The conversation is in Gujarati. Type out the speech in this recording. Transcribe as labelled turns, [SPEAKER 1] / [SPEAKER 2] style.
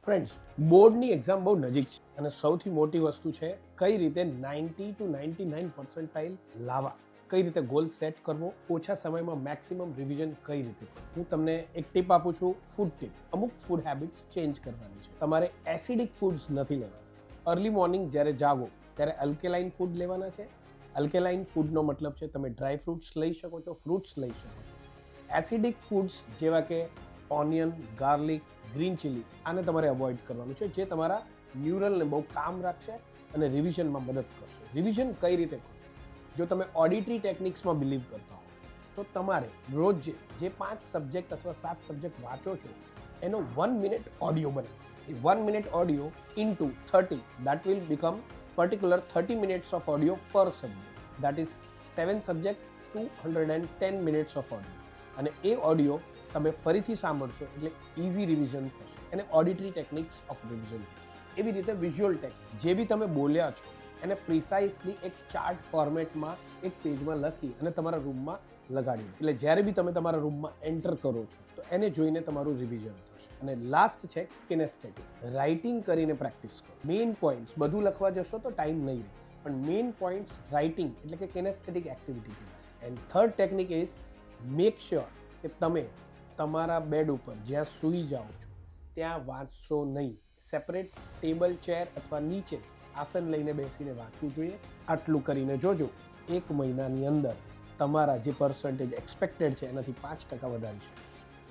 [SPEAKER 1] ફ્રેન્ડ્સ, બોર્ડની એક્ઝામ બહુ નજીક છે અને સૌથી મોટી વસ્તુ છે કઈ રીતે 90 to 99% લાવવા, કઈ રીતે ગોલ સેટ કરવો, ઓછા સમયમાં મેક્સિમમ રિવિઝન કઈ રીતે કરવું. હું તમને એક ટીપ આપું છું, ફૂડ ટીપ. અમુક ફૂડ હેબિટ્સ ચેન્જ કરવાની છે. તમારે એસિડિક ફૂડ્સ નથી લેવાના. અર્લી મોર્નિંગ જ્યારે જાગો ત્યારે અલ્કેલાઇન ફૂડ લેવાના છે. અલ્કેલાઇન ફૂડનો મતલબ છે તમે ડ્રાય ફ્રૂટ્સ લઈ શકો છો, ફ્રૂટ્સ લઈ શકો છો. એસિડિક ફૂડ્સ જેવા કે ઓનિયન, ગાર્લિક, ગ્રીન ચીલી, આને તમારે અવોઇડ કરવાનું છે, જે તમારા ન્યુરલને બહુ કામ રાખશે અને રિવિઝનમાં મદદ કરશે. રિવિઝન કઈ રીતે કરવું? જો તમે ઓડિટરી ટેકનિક્સમાં બિલીવ કરતા હો તો તમારે રોજ જે 5 સબ્જેક્ટ અથવા 7 સબ્જેક્ટ વાંચો છો એનો 1 મિનિટ ઓડિયો બનાવો. એ 1 minute audio into 30, that will become particular 30 minutes of audio પર subject. That is 7 subject, 210 minutes of audio. અને એ ઓડિયો તમે ફરીથી સાંભળશો એટલે ઇઝી રિવિઝન થશે. એને ઓડિટરી ટેકનિક્સ ઓફ રિવિઝન. એવી રીતે વિઝ્યુઅલ ટેકનિક, જે બી તમે બોલ્યા છો એને પ્રિસાઇસલી એક ચાર્ટ ફોર્મેટમાં એક પેજમાં લખી અને તમારા રૂમમાં લગાડી દો. એટલે જ્યારે બી તમે તમારા રૂમમાં એન્ટર કરો છો તો એને જોઈને તમારું રિવિઝન થશે. અને લાસ્ટ છે કિનેસ્થેટિક. રાઇટિંગ કરીને પ્રેક્ટિસ કરો. મેઇન પોઈન્ટ્સ બધું લખવા જશો તો ટાઈમ નહીં રહે, પણ મેઇન પોઈન્ટ્સ રાઇટિંગ એટલે કે kinesthetic activity. And third technique is make sure કે તમે તમારા બેડ ઉપર જ્યાં સૂઈ જાઓ છો ત્યાં વાંચશો નહીં. સેપરેટ ટેબલ, ચેર અથવા નીચે આસન લઈને બેસીને વાંચવું જોઈએ. આટલું કરીને જોજો, 1 મહિનાની અંદર તમારા જે પર્સન્ટેજ એક્સપેક્ટેડ છે એનાથી 5% વધારી શકો.